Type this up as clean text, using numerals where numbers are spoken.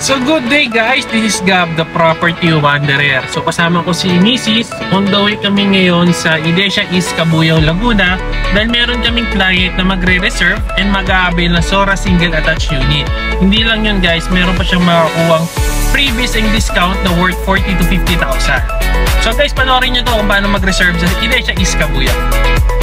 So good day guys, this is Gab, the property wanderer. So kasama ko si Mrs. On the way kami ngayon sa Idesia East, Cabuyao, Laguna dahil meron kaming client na magre-reserve and mag-a-avail ng Sora single attached unit. Hindi lang yun guys, meron pa siyang makakuwang freebies and discount na worth 40 to 50,000. So guys, panoorin nyo to kung paano mag-reserve sa Idesia East, Cabuyao.